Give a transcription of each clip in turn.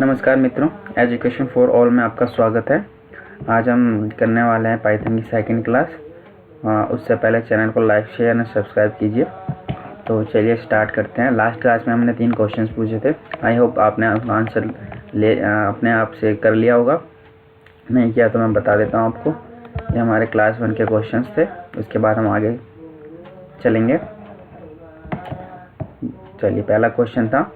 नमस्कार मित्रों, education for all में आपका स्वागत है। आज हम करने वाले हैं पाइथन की सेकंड क्लास। उससे पहले चैनल को लाइक शेयर और सब्सक्राइब कीजिए। तो चलिए स्टार्ट करते हैं। लास्ट क्लास में हमने 3 क्वेश्चंस पूछे थे। आई होप आपने आंसर अपने आप से कर लिया होगा। नहीं किया तो मैं बता देता हूँ आपको। ये हमारे क्लास 1 के क्वेश्चंस थे। उसके बाद हम आगे चलेंगे। चलिए, पहला क्वेश्चन था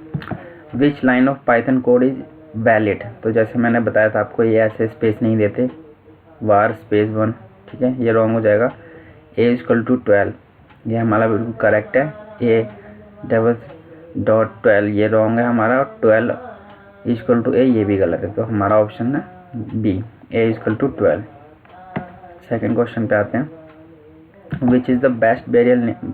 which line of Python code is valid. तो जैसे मैंने बताया था आपको, ये ऐसे स्पेस नहीं देते, वार स्पेस 1, ठीक है, ये रॉन्ग हो जाएगा। ए इक्वल टू 12, ये हमारा बिल्कुल करेक्ट है। ए $12 ये रॉन्ग है हमारा, और 12 इक्वल टू ए ये भी गलत है। तो हमारा ऑप्शन है B, A equal to 12। Second question पे आते हैं। Which is the best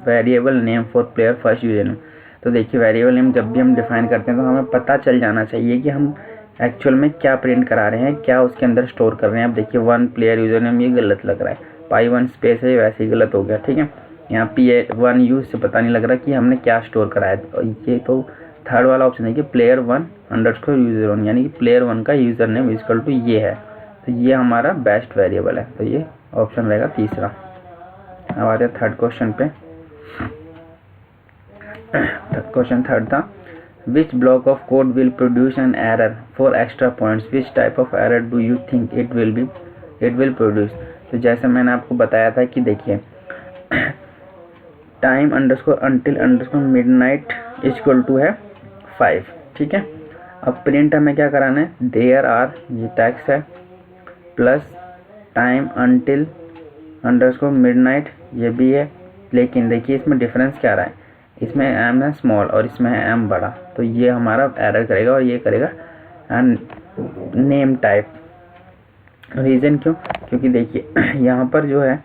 variable name for player first user name. तो देखिए, वेरिएबल नेम जब भी हम डिफाइन करते हैं तो हमें पता चल जाना चाहिए कि हम एक्चुअल में क्या प्रिंट करा रहे हैं, क्या उसके अंदर स्टोर कर रहे हैं। अब देखिए 1 प्लेयर यूजर नेम, ये गलत लग रहा है। पाई1 स्पेस है, वैसे ही गलत हो गया, ठीक है। यहाँ P1 यूज से पता नहीं लग रहा कि हमने क्या स्टोर करा है। और ये तो थर्ड वाला ऑप्शन है कि player1 _ user1, यानी कि player1 का यूजर नेम इक्वल टू ये है। तो ये हमारा बेस्ट वेरिएबल है। तो ये ऑप्शन रहेगा तीसरा। अब आते हैं थर्ड क्वेश्चन पे। क्वेश्चन थर्ड था which block of code will produce an error for extra points, which type of error do you think it will produce. तो जैसे मैंने आपको बताया था कि देखिए time underscore until underscore midnight equal to है 5, ठीक है। अब प्रिंट हमें क्या कराना है, देयर आर, ये टैक्स है, plus time until underscore midnight, ये भी है। लेकिन देखिए इसमें डिफरेंस क्या रहा है, इसमें एम है स्मॉल और इसमें है एम बड़ा। तो ये हमारा एरर करेगा और ये करेगा नेम टाइप। रीज़न क्यों, क्योंकि देखिए यहाँ पर जो है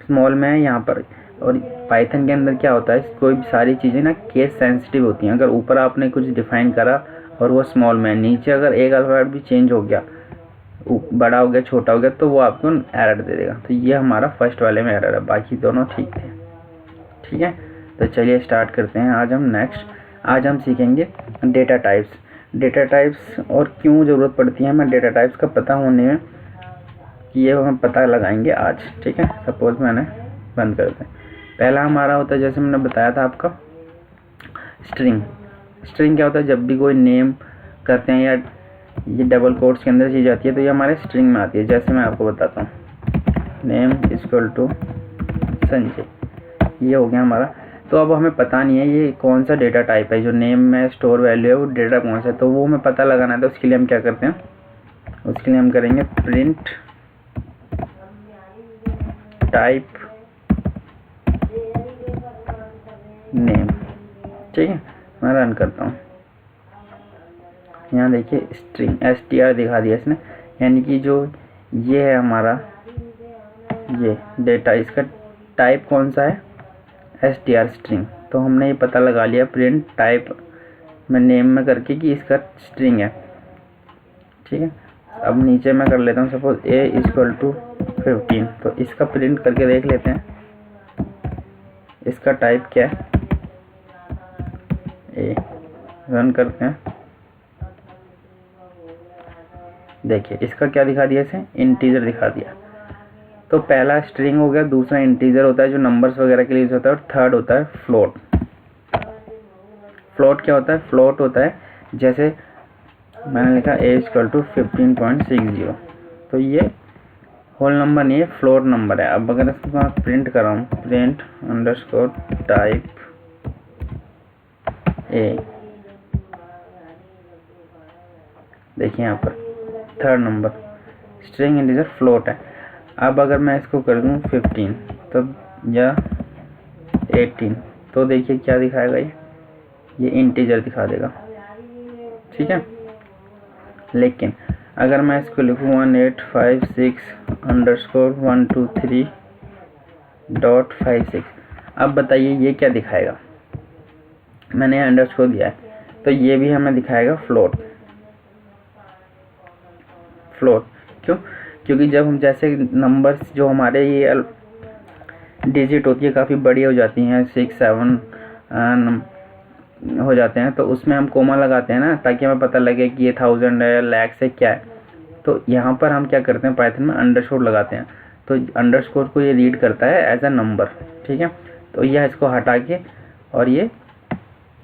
स्मॉल में है यहाँ पर, और पाइथन के अंदर क्या होता है, कोई भी सारी चीज़ें ना केस सेंसिटिव होती हैं। अगर ऊपर आपने कुछ डिफाइन करा और वो स्मॉल में, नीचे अगर एक अल्फाबेट भी चेंज हो गया, बड़ा हो गया छोटा हो गया, तो वो आपको एरर दे देगा। तो ये हमारा फर्स्ट वाले में एरर है, बाकी दोनों ठीक थे, ठीक है। तो चलिए स्टार्ट करते हैं। आज हम सीखेंगे डेटा टाइप्स। डेटा टाइप्स और क्यों ज़रूरत पड़ती है हमें डेटा टाइप्स का पता होने में, ये हम पता लगाएंगे आज, ठीक है। सपोज मैंने बंद कर दें। पहला हमारा होता है, जैसे मैंने बताया था आपका, स्ट्रिंग। स्ट्रिंग क्या होता है, जब भी कोई नेम करते हैं या ये डबल कोट्स के अंदर चीज़ आती है तो ये हमारे स्ट्रिंग में आती है। जैसे मैं आपको बताता हूँ, नेम इक्वल टू संजय, ये हो गया हमारा। तो अब हमें पता नहीं है ये कौन सा डेटा टाइप है, जो नेम में स्टोर वैल्यू है वो डेटा कौन सा है, तो वो हमें पता लगाना है। तो उसके लिए हम क्या करते हैं, उसके लिए हम करेंगे प्रिंट टाइप नेम, ठीक है। मैं रन करता हूँ। यहाँ देखिए स्ट्रिंग str दिखा दिया इसने, यानी कि जो ये है हमारा ये डेटा, इसका टाइप कौन सा है, str स्ट्रिंग। तो हमने ये पता लगा लिया प्रिंट टाइप में नेम में करके कि इसका स्ट्रिंग है, ठीक है। अब नीचे मैं कर लेता हूँ सपोज a इक्वल टू 15। तो इसका प्रिंट करके देख लेते हैं, इसका टाइप क्या है, a। रन करते हैं, देखिए इसका क्या दिखा दिया, इसे इंटीजर दिखा दिया। तो पहला स्ट्रिंग हो गया, दूसरा इंटीजर होता है जो नंबर्स वगैरह के लिए यूज होता है, और थर्ड होता है फ्लोट। फ्लोट क्या होता है, फ्लोट होता है जैसे मैंने लिखा a इक्वल टू 15.60, तो ये होल नंबर नहीं है, फ्लोट नंबर है। अब अगर इसको मैं प्रिंट कर रहा हूँ, प्रिंट अंडरस्कोर टाइप a, देखिए यहाँ पर third number string integer float है। अब अगर मैं इसको कर दूँ 15 तो या 18, तो देखिए क्या दिखाएगा, ये इंटीजर दिखा देगा, ठीक है। लेकिन अगर मैं इसको लिखूँ 1856_123.56, अब बताइए ये क्या दिखाएगा, मैंने अंडरस्कोर दिया है तो ये भी हमें दिखाएगा फ्लोट। क्यों, क्योंकि जब हम जैसे नंबर्स जो हमारे ये डिजिट होती है काफ़ी बड़ी हो जाती हैं, 6 7 हो जाते हैं तो उसमें हम कोमा लगाते हैं ना, ताकि हमें पता लगे कि ये 1000 है, लैक्स है, क्या है। तो यहाँ पर हम क्या करते हैं, पाइथन में अंडरस्कोर लगाते हैं। तो अंडरस्कोर को ये रीड करता है एज अ नंबर, ठीक है। तो यह इसको हटा के और ये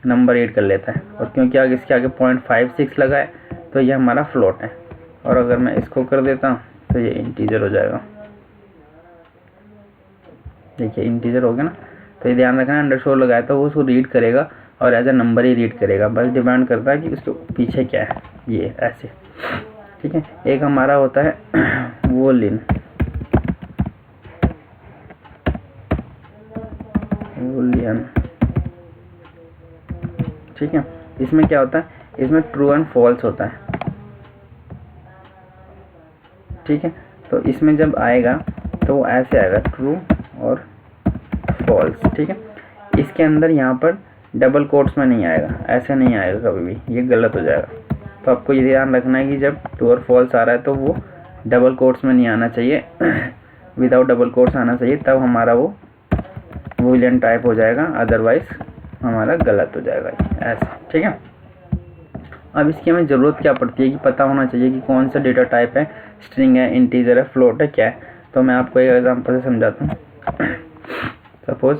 नंबर रीड कर लेता है, और क्योंकि आगे इसके आगे 0.56 लगा है तो ये हमारा फ्लोट है। और अगर मैं इसको कर देता हूँ तो ये इंटीजर हो जाएगा। देखिए इंटीजर हो गया ना। तो ये ध्यान रखना, अंडरस्कोर लगाया तो वो उसको रीड करेगा और एज अ नंबर ही रीड करेगा, बस डिपेंड करता है कि उसके पीछे क्या है, ये ऐसे, ठीक है। एक हमारा होता है वोलियन, ठीक है। इसमें क्या होता है, इसमें ट्रू एंड फॉल्स होता है, ठीक है। तो इसमें जब आएगा तो वो ऐसे आएगा, ट्रू और फॉल्स, ठीक है। इसके अंदर यहाँ पर डबल कोट्स में नहीं आएगा, ऐसे नहीं आएगा कभी भी, ये गलत हो जाएगा। तो आपको ये ध्यान रखना है कि जब ट्रू और फॉल्स आ रहा है तो वो डबल कोट्स में नहीं आना चाहिए विदाउट डबल कोट्स आना चाहिए, तब हमारा वो बूलियन टाइप हो जाएगा, अदरवाइज हमारा गलत हो जाएगा ऐसे, ठीक है। अब इसकी हमें ज़रूरत क्या पड़ती है कि पता होना चाहिए कि कौन सा डेटा टाइप है, स्ट्रिंग है, इंटीजर है, फ्लोट है, क्या है। तो मैं आपको एक एग्जांपल से समझाता हूँ। सपोज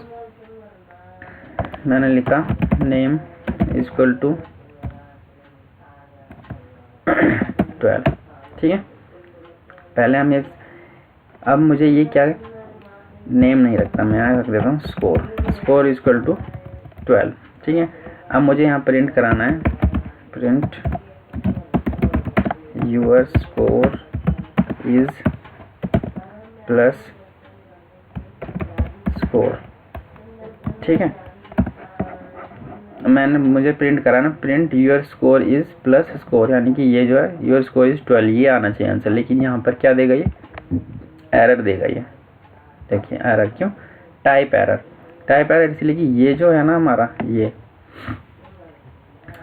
मैंने लिखा नेम इक्वल टू 12, ठीक है। पहले हम ये, अब मुझे ये क्या है, नेम नहीं रखता, मैं यहाँ रख देता हूँ स्कोर इक्वल टू 12, ठीक है। अब मुझे यहाँ प्रिंट कराना है, print your score is plus score, ठीक है। मुझे प्रिंट कराना, print your score is plus score, यानी कि ये जो है योर स्कोर इज 12, ये आना चाहिए आंसर। लेकिन यहाँ पर क्या देगा, ये एरर देगा। ये देखिए एरर क्यों, टाइप एरर इसलिए कि ये जो है ना हमारा,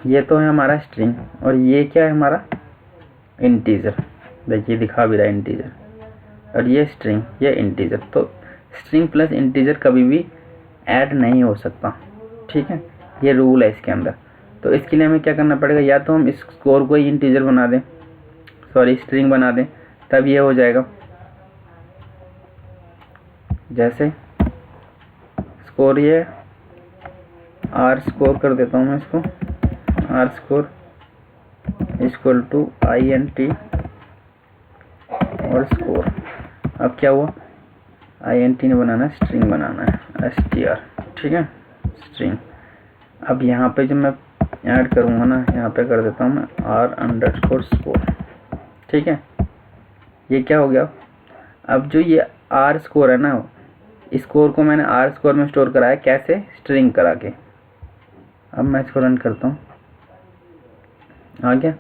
ये तो है हमारा स्ट्रिंग, और ये क्या है हमारा इंटीजर। देखिए दिखा भी रहा है इंटीजर, और ये स्ट्रिंग, ये इंटीजर। तो स्ट्रिंग प्लस इंटीजर कभी भी ऐड नहीं हो सकता, ठीक है। ये रूल है इसके अंदर। तो इसके लिए हमें क्या करना पड़ेगा, या तो हम इस स्कोर को ही इंटीजर बना दें, सॉरी स्ट्रिंग बना दें, तब ये हो जाएगा। जैसे स्कोर, ये आर स्कोर कर देता हूँ मैं इसको, r score equal to INT और स्कोर। अब क्या हुआ, INT ने बनाना है, स्ट्रिंग बनाना है, str, ठीक है, स्ट्रिंग। अब यहाँ पे जब मैं ऐड करूँगा ना, यहाँ पे कर देता हूँ मैं r_score, ठीक है। ये क्या हो गया, अब जो ये r स्कोर है ना, स्कोर को मैंने r स्कोर में स्टोर कराया, कैसे, स्ट्रिंग करा के। अब मैं इसको रन करता हूँ, आ गया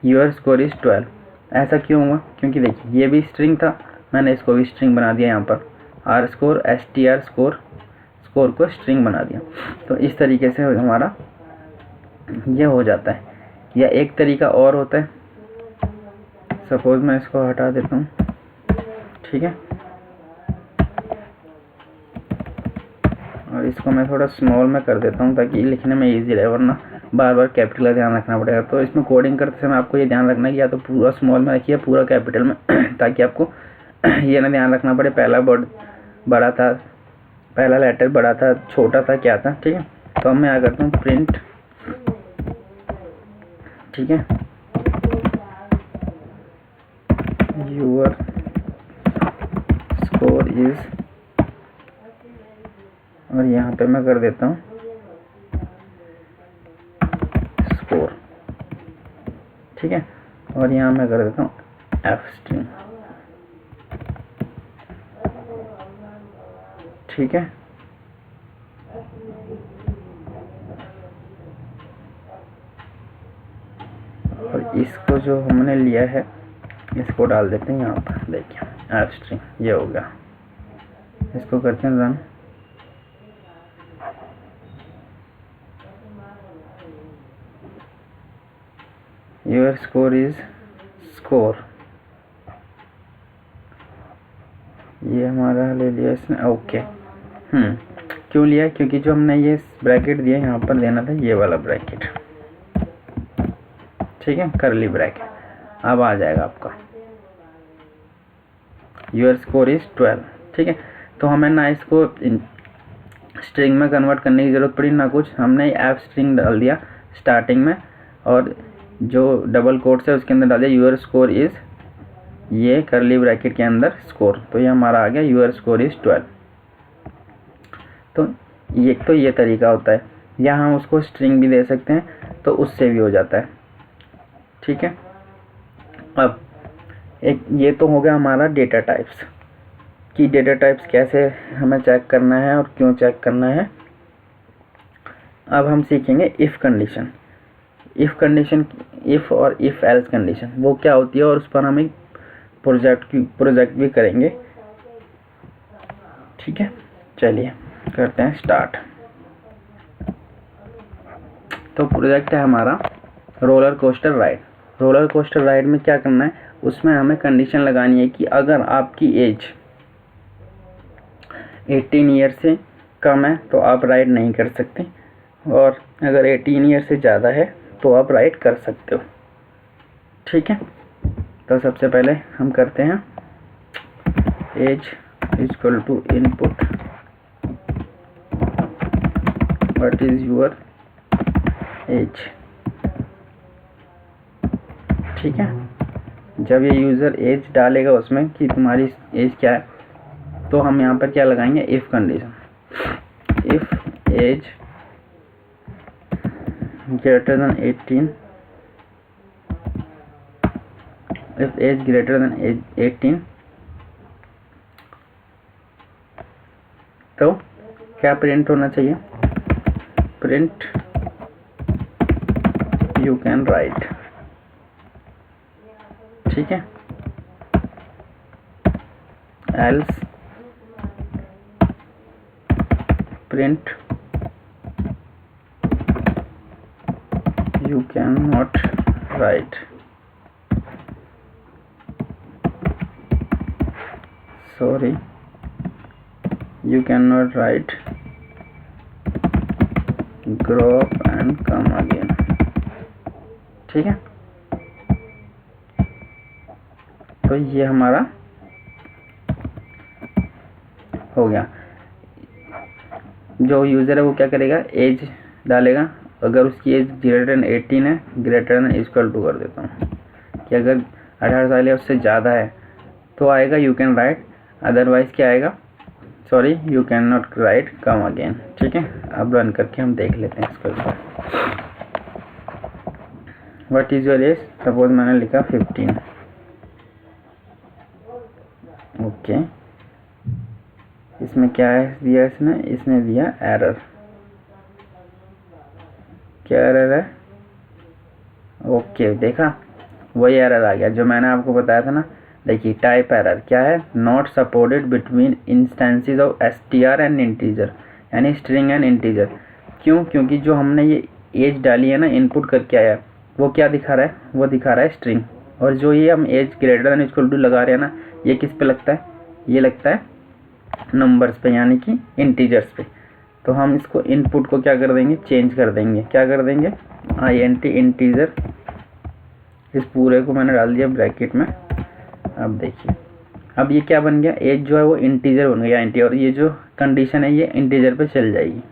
योर स्कोर इज 12। ऐसा क्यों हुआ, क्योंकि देखिए ये भी स्ट्रिंग था, मैंने इसको भी स्ट्रिंग बना दिया, यहाँ पर r स्कोर str स्कोर को स्ट्रिंग बना दिया। तो इस तरीके से हमारा ये हो जाता है। या एक तरीका और होता है, सपोज मैं इसको हटा देता हूँ, ठीक है, और इसको मैं थोड़ा स्मॉल में कर देता हूँ ताकि लिखने में इजी रहे, वरना बार बार कैपिटल का ध्यान रखना पड़ेगा। तो इसमें कोडिंग करते समय आपको ये ध्यान रखना है कि या तो पूरा स्मॉल में रखिए, पूरा कैपिटल में ताकि आपको ये ना ध्यान रखना पड़े पहला वर्ड बड़ा था, पहला लेटर बड़ा था, छोटा था, क्या था, ठीक है। तो अब मैं आ करता हूँ प्रिंट, ठीक है, योर स्कोर इज, और यहाँ पे मैं कर देता हूँ स्कोर, ठीक है, और यहाँ मैं कर देता हूँ f स्ट्रिंग, ठीक है। और इसको जो हमने लिया है इसको डाल देते हैं यहाँ पर, देखिए f स्ट्रिंग, ये हो गया। इसको करते हैं run, your score is score, ये हमारा ले लिया इसने, ओके। क्यों लिया, क्योंकि जो हमने ये ब्रैकेट दिया यहाँ पर देना था ये वाला ब्रैकेट, ठीक है, करली ब्रैकेट। अब आ जाएगा आपका योर स्कोर इज 12, ठीक है। तो हमें ना इसको स्ट्रिंग में कन्वर्ट करने की ज़रूरत पड़ी ना कुछ, हमने एफ स्ट्रिंग डाल दिया स्टार्टिंग में, और जो डबल कोट्स है उसके अंदर डाल दिया योर स्कोर इज़, ये करली ब्रैकेट के अंदर स्कोर, तो ये हमारा आ गया योर स्कोर इज़ 12। तो ये तरीका होता है, या हम उसको स्ट्रिंग भी दे सकते हैं तो उससे भी हो जाता है, ठीक है। अब एक ये तो हो गया हमारा डेटा टाइप्स, कि डेटा टाइप्स कैसे हमें चेक करना है और क्यों चेक करना है। अब हम सीखेंगे इफ़ कंडीशन। इफ़ और इफ़ एल्स कंडीशन वो क्या होती है, और उस पर हम एक प्रोजेक्ट भी करेंगे, ठीक है। चलिए करते हैं स्टार्ट। तो प्रोजेक्ट है हमारा roller coaster ride. Roller coaster ride में क्या करना है, उसमें हमें कंडीशन लगानी है कि अगर आपकी एज 18 ईयर से कम है तो आप राइड नहीं कर सकते, और अगर 18 ईयर से ज़्यादा है तो आप राइड कर सकते हो, ठीक है। तो सबसे पहले हम करते हैं age equal to input, what is your age, ठीक है। जब ये यूज़र एज डालेगा उसमें कि तुम्हारी एज क्या है, तो हम यहाँ पर क्या लगाएंगे, if condition, if age greater than 18, if age greater than 18, तो क्या प्रिंट होना चाहिए, प्रिंट यू कैन राइट, ठीक है। Else print you can not right, sorry you cannot write, grow up and come again, ठीक है। तो ये हमारा हो गया। जो यूज़र है वो क्या करेगा, एज डालेगा, अगर उसकी एज ग्रेटर देन 18 है, ग्रेटर देन इक्वल टू कर देता हूँ कि अगर 18 साल या उससे ज़्यादा है तो आएगा यू कैन राइट, अदरवाइज क्या आएगा, sorry you can not right, come again, ठीक है। अब रन करके हम देख लेते हैं इसको। What is your as, suppose मैंने लिखा 15, ओके। इसमें क्या है दिया, इसने दिया एरर, क्या एरर है, ओके, देखा वही एरर आ गया जो मैंने आपको बताया था ना। देखिए टाइप एरर क्या है, not supported between instances of str and integer, यानी स्ट्रिंग एंड इंटीजर। क्यों, क्योंकि जो हमने ये एज डाली है ना, इनपुट करके आया, वो क्या दिखा रहा है, वो दिखा रहा है स्ट्रिंग, और जो ये हम age greater than equal to लगा रहे हैं ना, ये किस पे लगता है, ये लगता है नंबर्स पे, यानी कि इंटीजर्स पे। तो हम इसको इनपुट को क्या कर देंगे, चेंज कर देंगे, क्या कर देंगे, int इंटीजर, इस पूरे को मैंने डाल दिया ब्रैकेट में। अब देखिए, अब ये क्या बन गया, एज जो है वो इंटीजर बन गया, और ये जो कंडीशन है ये इंटीजर पे चल जाएगी।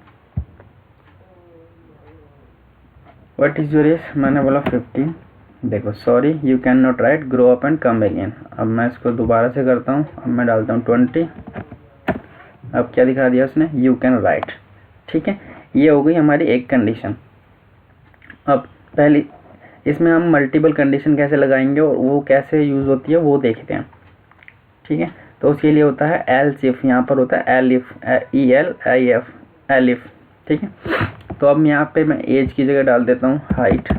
व्हाट इज योर एज, मैंने बोला 15, देखो sorry you can not right, grow up and come again. अब मैं इसको दोबारा से करता हूँ, अब मैं डालता हूँ 20, अब क्या दिखा दिया उसने, यू कैन राइट, ठीक है। ये हो गई हमारी एक कंडीशन। अब पहली इसमें हम मल्टीपल कंडीशन कैसे लगाएंगे और वो कैसे यूज़ होती है वो देखते हैं, ठीक है। तो उसके लिए होता है एल्स इफ, यहाँ पर होता है एलिफ, ELIF, एलिफ, ठीक है। तो अब यहाँ पे मैं एज की जगह डाल देता हूँ हाइट,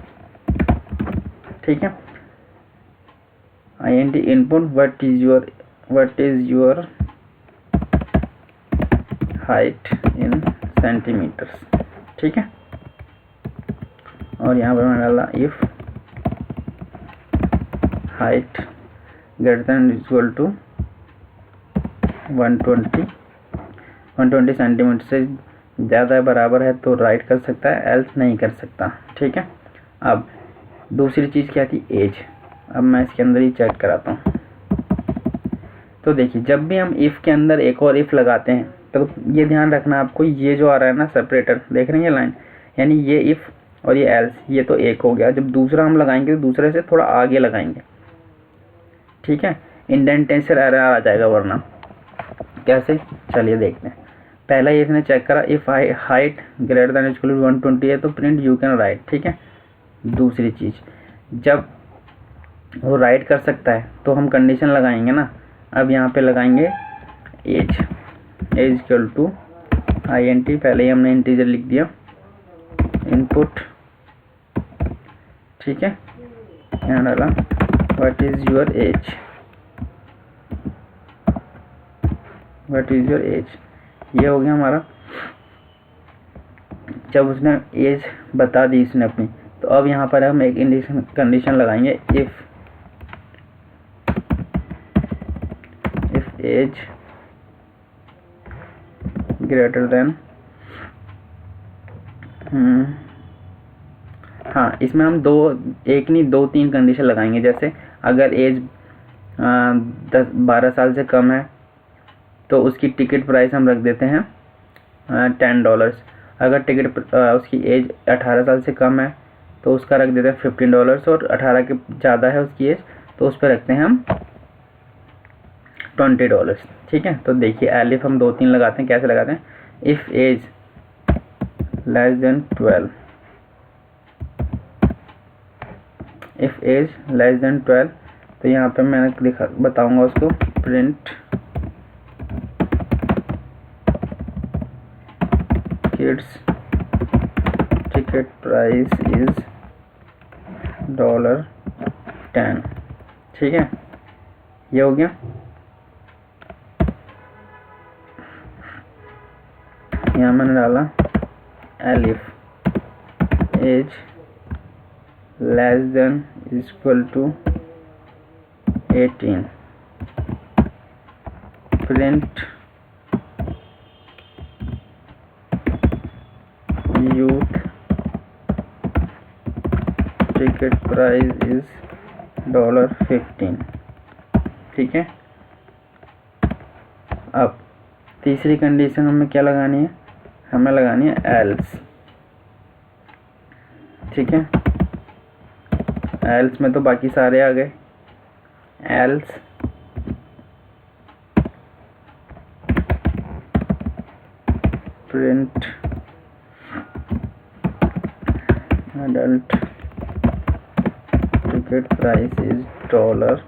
ठीक है। INT input, what is your height in centimetres, ठीक है। और यहाँ पर मैं डाला if height greater than equal to 120 centimetre से ज़्यादा बराबर है तो राइट कर सकता है, एल्स नहीं कर सकता। ठीक है। अब दूसरी चीज़ क्या थी, एज। अब मैं इसके अंदर ही चेक कराता हूँ। तो देखिए, जब भी हम इफ़ के अंदर एक और इफ़ लगाते हैं तो ये ध्यान रखना आपको, ये जो आ रहा है ना सेपरेटर, देख रहे हैं ये लाइन, यानी ये इफ़ और ये एल्स, ये तो एक हो गया। जब दूसरा हम लगाएंगे तो दूसरे से थोड़ा आगे लगाएंगे। ठीक है, इंडेंटेशन एरर आ जाएगा वरना। कैसे, चलिए देखते हैं। पहला ये इसने चेक करा, if height greater than equal to 120 है तो प्रिंट यू कैन राइट। ठीक है। दूसरी चीज़, जब वो राइट कर सकता है तो हम कंडीशन लगाएंगे ना। अब यहाँ पे लगाएंगे एज इक्वल टू INT, पहले ही हमने इंटीजर लिख दिया, इनपुट। ठीक है, यहाँ डाला what is your as, what is your age, ये हो गया हमारा। जब उसने एज बता दी इसने अपनी, तो अब यहाँ पर हम एक कंडीशन लगाएंगे, इफ एज ग्रेटर देन, हाँ इसमें हम एक नहीं 2-3 कंडीशन लगाएंगे। जैसे अगर एज 10-12 साल से कम है तो उसकी टिकट प्राइस हम रख देते हैं $10। अगर टिकट उसकी एज 18 साल से कम है तो उसका रख देते हैं $15, और 18 के ज़्यादा है उसकी एज तो उस पर रखते हैं हम $20। ठीक है। तो देखिए, एलिफ हम 2-3 लगाते हैं। कैसे लगाते हैं, if age less than 12, if age less than 12, तो यहाँ पे मैं बताऊंगा उसको, print kids ticket price is $10। ठीक है, ये हो गया। यहाँ मैंने डाला elif age less than equal to 18, print youth ticket price is $15। ठीक है। अब तीसरी कंडीशन हमें क्या लगानी है, हमें लगानी है एल्स। ठीक है, एल्स में तो बाकी सारे आ गए। Else print adult ticket price is $20।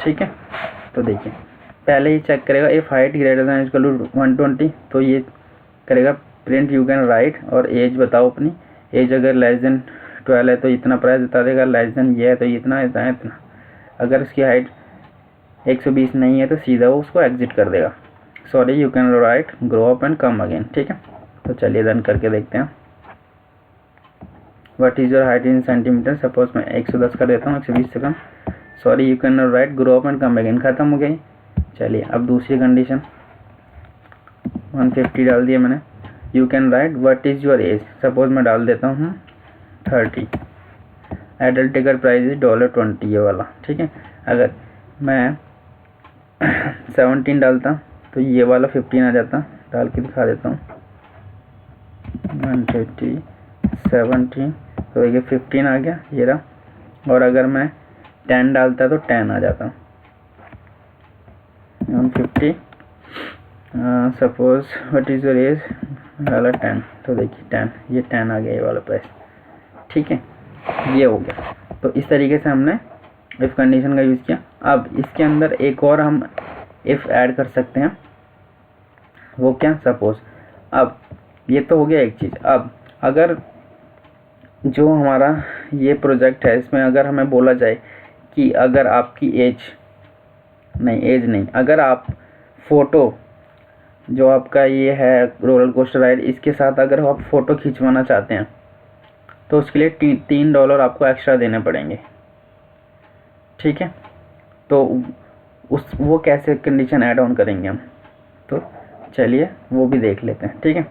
ठीक है। तो देखिए, पहले ही चेक करेगा if height greater than equal to 120, तो ये करेगा प्रिंट यू कैन राइट, और एज बताओ अपनी। एज अगर लेस देन 12 है तो इतना प्राइस बता देगा, लेस देन ये है तो इतना, इतना इतना। अगर उसकी हाइट 120 नहीं है तो सीधा वो उसको एग्जिट कर देगा। Sorry you can right grow up and come again. ठीक है। तो चलिए रन करके देखते हैं। What is your height in centimeter, suppose मैं 110 कर देता हूँ, 120 से कम। Sorry you can right grow up and come again, खत्म हो गई। चलिए अब दूसरी कंडीशन 150 डाल दिया मैंने। You can write what is your as, suppose मैं डाल देता हूँ 30, एडल्ट टिकट प्राइस इज $20, ये वाला। ठीक है। अगर मैं 17 डालता तो ये वाला 15 आ जाता। डाल के दिखा देता हूँ, 130 17, तो ये 15 आ गया, ये रहा। और अगर मैं 10 डालता तो 10 आ जाता। 150, suppose what is your as, डाला 10, तो देखिए 10, ये 10 आ गया, ये वाला प्राइस। ठीक है, ये हो गया। तो इस तरीके से हमने इफ़ कंडीशन का यूज़ किया। अब इसके अंदर एक और हम इफ़ ऐड कर सकते हैं, वो क्या, सपोज, अब ये तो हो गया एक चीज़। अब अगर जो हमारा ये प्रोजेक्ट है, इसमें अगर हमें बोला जाए कि अगर आपकी एज नहीं, अगर आप फ़ोटो जो आपका ये है रोलर कोस्टर राइड, इसके साथ अगर आप फ़ोटो खिंचवाना चाहते हैं तो उसके लिए $3 आपको एक्स्ट्रा देने पड़ेंगे। ठीक है। तो वो कैसे कंडीशन ऐड ऑन करेंगे हम, तो चलिए वो भी देख लेते हैं। ठीक है,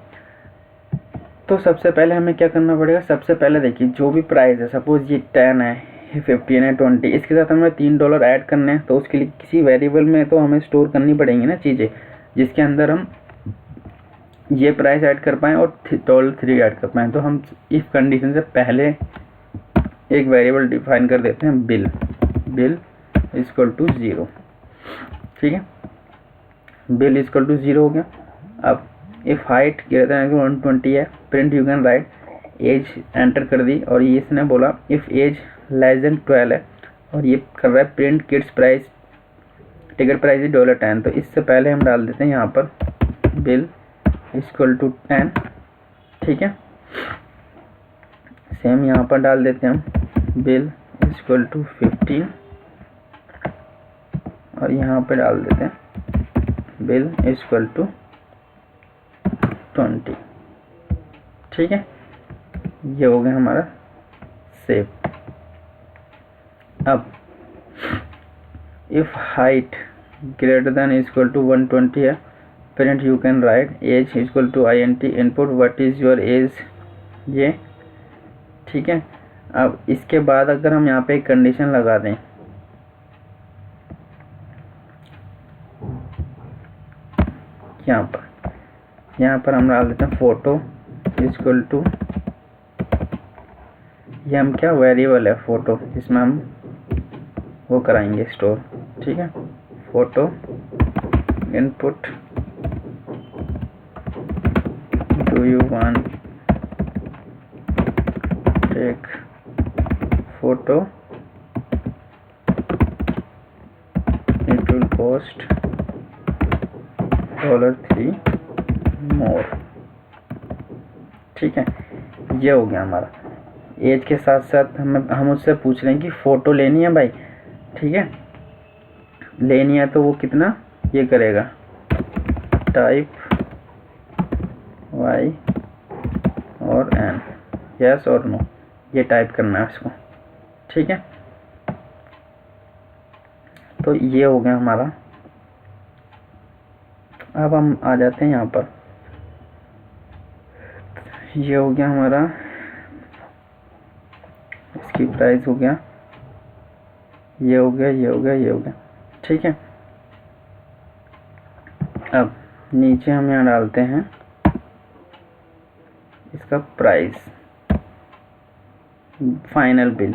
तो सबसे पहले हमें क्या करना पड़ेगा, सबसे पहले देखिए जो भी प्राइस है, सपोज ये 10 है, ये 15 है, 20, इसके साथ हमें $3 ऐड करने हैं। तो उसके लिए किसी वेरिएबल में तो हमें स्टोर करनी पड़ेंगी ना चीज़ें, जिसके अंदर हम ये प्राइस ऐड कर पाएँ और $3 ऐड कर पाएँ। तो हम इफ कंडीशन से पहले एक वेरिएबल डिफाइन कर देते हैं, बिल इक्वल टू 0। ठीक है, बिल इक्वल टू 0 हो गया। अब इफ हाइट ग्रेटर देन 120 है, print you can write, age enter कर दी, और ये इसने बोला इफ एज लेस देन 12 है, और ये कर रहा है print kids price, ticket price is $10। तो इससे पहले हम डाल देते हैं यहाँ पर बिल इक्वल टू 10। ठीक है, सेम यहाँ पर डाल देते हैं हम बिल इक्वल टू 15, और यहाँ पे डाल देते हैं बिल इक्वल टू 20। ठीक है, ये हो गया हमारा सेव। अब if height greater than equal to 120 है, print you can write age equal to INT input what is your age, ये। ठीक है, अब इसके बाद अगर हम यहाँ पे एक कंडीशन लगा दें, यहाँ पर हम डाल देते हैं फोटो इक्वल टू, ये हम क्या वेरिएबल है फोटो, इसमें हम वो कराएंगे स्टोर। ठीक है, photo input do you want take photo, it will cost $3 more. ठीक है, ये हो गया हमारा। एज के साथ साथ हम उससे पूछ रहे हैं कि फ़ोटो लेनी है भाई। ठीक है, लेनी है तो वो कितना ये करेगा, टाइप Y और N, यस और नो, ये टाइप करना है उसको। ठीक है, तो ये हो गया हमारा। अब हम आ जाते हैं यहाँ पर, ये हो गया हमारा, इसकी प्राइस हो गया, ये हो गया, ये हो गया, ये हो गया। ठीक है, अब नीचे हम यहाँ डालते हैं इसका प्राइस, फाइनल बिल।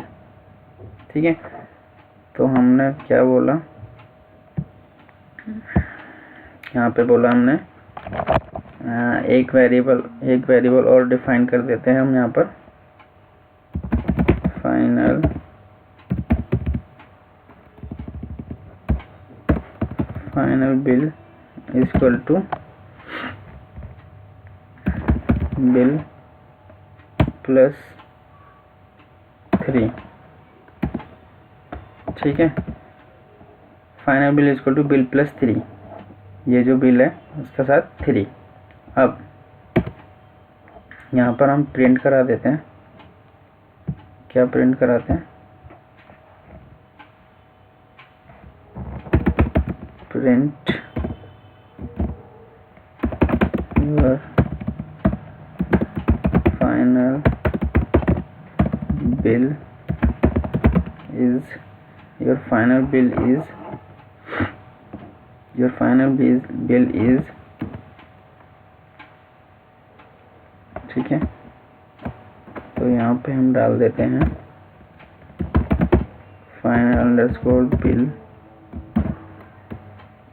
ठीक है, तो हमने क्या बोला, यहाँ पे बोला हमने एक वेरिएबल और डिफाइन कर देते हैं हम यहाँ पर, final bill equal to bill plus 3। ठीक है, final bill equal to bill plus 3, ये जो बिल है उसके साथ 3। अब यहाँ पर हम प्रिंट करा देते हैं, क्या प्रिंट कराते हैं, print your final bill is, your final bill is, ठीक है, तो यहाँ पे हम डाल देते हैं फाइनल अंडरस्कोर बिल।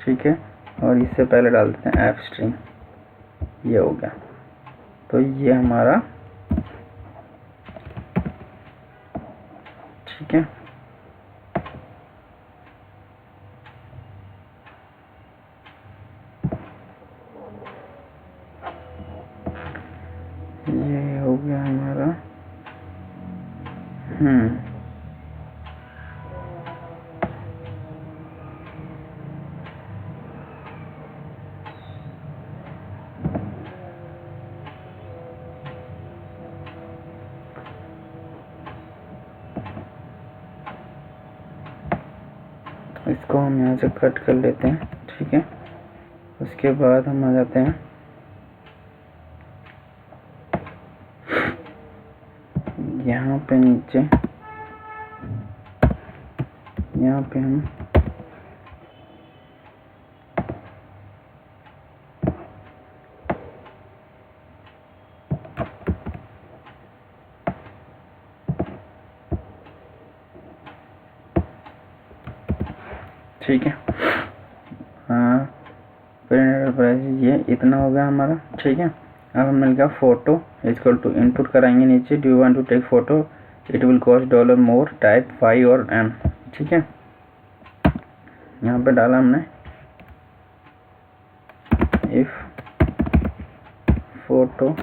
ठीक है, और इससे पहले डाल देते हैं एफ स्ट्रिंग, ये हो गया। तो ये हमारा, ठीक है, ये हो गया हमारा। इसको हम यहाँ से कट कर लेते हैं, ठीक है। उसके बाद हम आ जाते हैं यहाँ पे नीचे, यहाँ पे हम ठीक है। हाँ, प्राइस ये इतना हो गया हमारा, ठीक है। अब हम मिल गया फोटो इक्वल टू इनपुट कराएंगे नीचे, do you want to take photo, it will cost dollar more, type 5 और एम, ठीक है। यहाँ पे डाला हमने if photo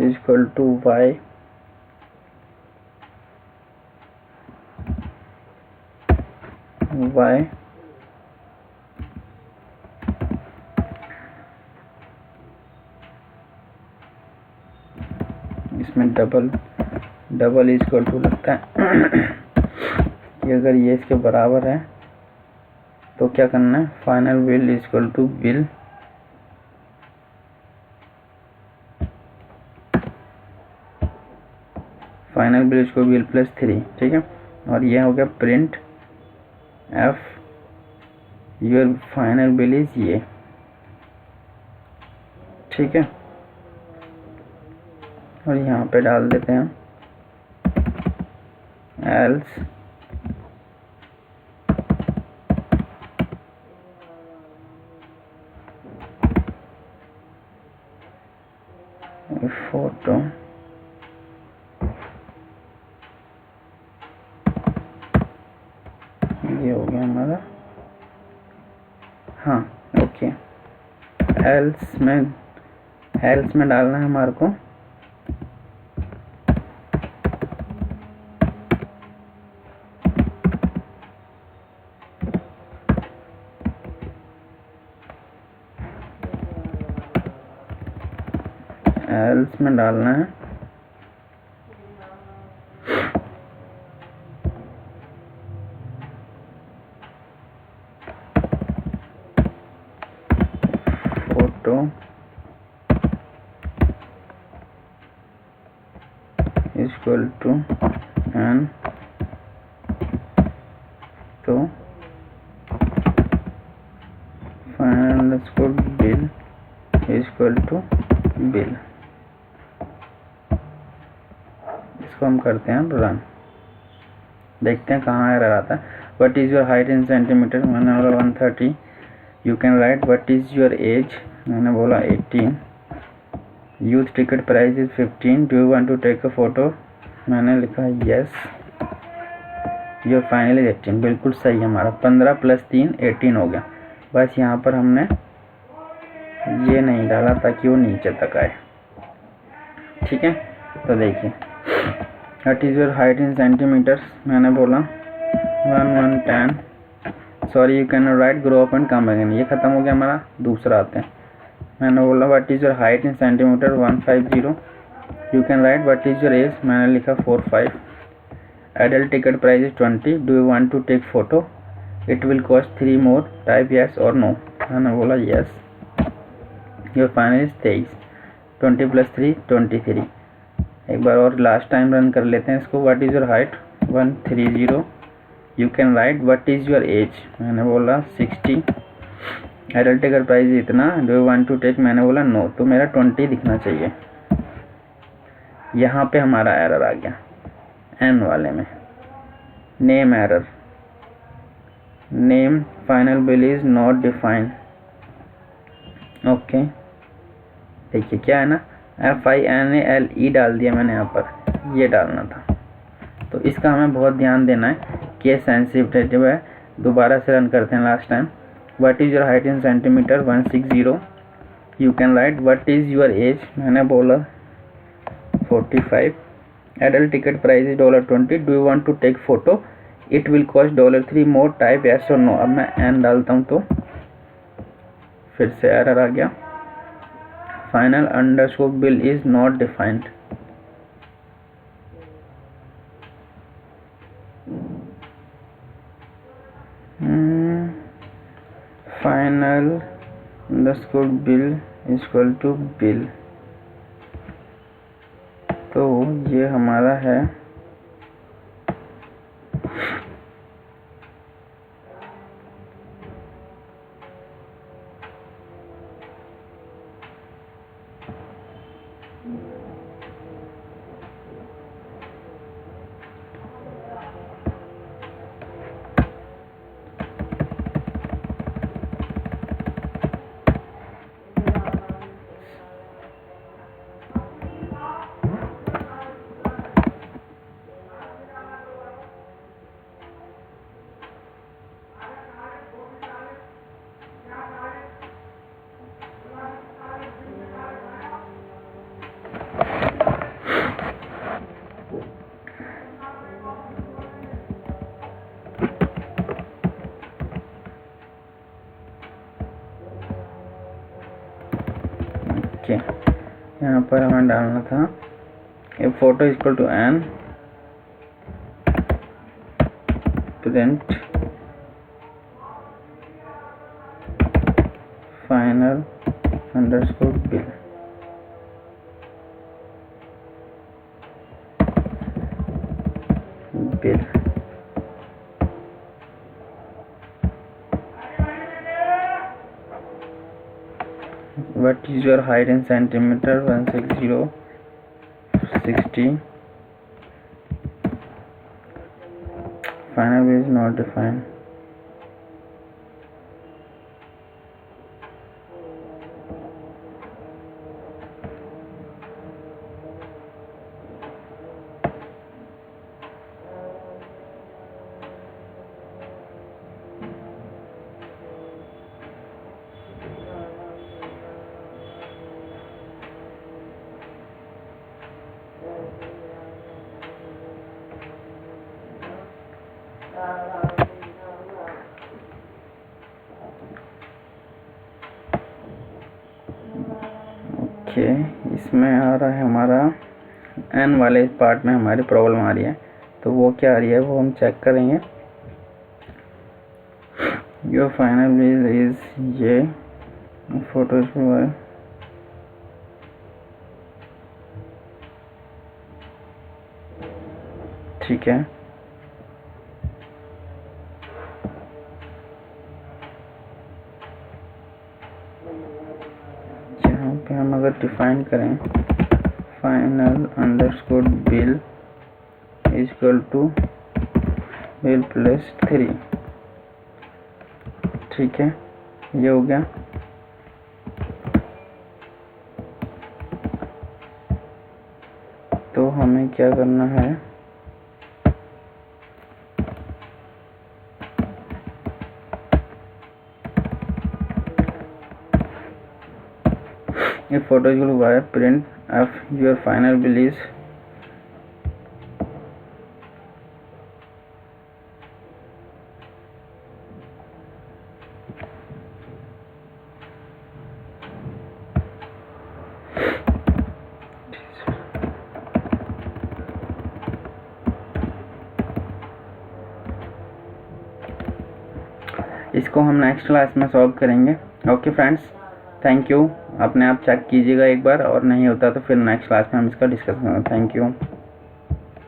equal to y y इसमें डबल इक्वल टू लगता है कि अगर ये इसके बराबर है तो क्या करना है, final bill equal to bill final bill इसको बिल प्लस 3, ठीक है। और ये हो गया print f your final bill is ये, ठीक है। और यहाँ पे डाल देते हैं एल्स फोटो ये हो गया हमारा, हाँ ओके। एल्स में डालना है हमारे को एल्स में डालना है फोटो इक्वल टू एन, तो फाइनल इसको बिल इक्वल टू बिल, इसको हम करते हैं रन, देखते हैं कहाँ एरर आता है। What is your height in centimetre, मैंने बोला 130, you can write what is your age, मैंने बोला 18, youth ticket price is 15, do you want to take a photo, मैंने लिखा यस, योर फाइनल इज 18, बिल्कुल सही है हमारा, 15 प्लस 3 18 हो गया। बस यहाँ पर हमने ये नहीं डाला ताकि वो नीचे तक आए, ठीक है। तो देखिए what is your height in centimetres, मैंने बोला 1110, sorry you can right grow up and come again, ये खत्म हो गया हमारा। दूसरा आते हैं, मैंने बोला what is your height in centimeter 150, you can write what is your age, मैंने लिखा 45, adult ticket price is 20, do you want to take photo, it will cost 3 more, type yes और नो, मैंने बोला yes, your final is 23, 20 plus 3 23। एक बार और last time run कर लेते हैं इसको। What is your height 130, you can write what is your age, मैंने बोला 60, एडल्ट टिकट प्राइस इतना, do you want to take, मैंने बोला नो, तो मेरा 20 दिखना चाहिए। यहाँ पे हमारा एरर आ गया एन वाले में, name error, name final bill is not defined, okay. देखिए क्या है ना, FINALE डाल दिया मैंने, यहाँ पर ये डालना था, तो इसका हमें बहुत ध्यान देना है, केस सेंसिटिव है। दोबारा से रन करते हैं last time. What is your height in centimeter 160, you can write what is your age, मैंने बोला 45, adult ticket price is $20, do you want to take photo, it will cost $3 more, type yes और no. अब मैं N डालता हूँ तो फिर से एरर आ गया, final underscore bill is not defined, final underscore bill equal to bill. तो ये हमारा है यहाँ पर हमें डालना था a photo equal to an print final underscore bill. What is your height in centimeter? 160 60. Final bill is not defined. Okay, इसमें आ रहा है हमारा एन वाले पार्ट में हमारी प्रॉब्लम आ रही है, तो वो क्या आ रही है वो हम चेक करेंगे। योर फाइनल बिल इज ये फोटो ठीक है। यहाँ पे हम अगर डिफाइन करें final underscore bill equal to bill plus 3, ठीक है, ये हो गया। तो हमें क्या करना है, ये photo equal to print f your final bill is इसको हम नेक्स्ट क्लास में सॉल्व करेंगे। Okay friends, thank you. अपने आप चेक कीजिएगा एक बार, और नहीं होता तो फिर नेक्स्ट क्लास में हम इसका डिस्कस करेंगे। Thank you.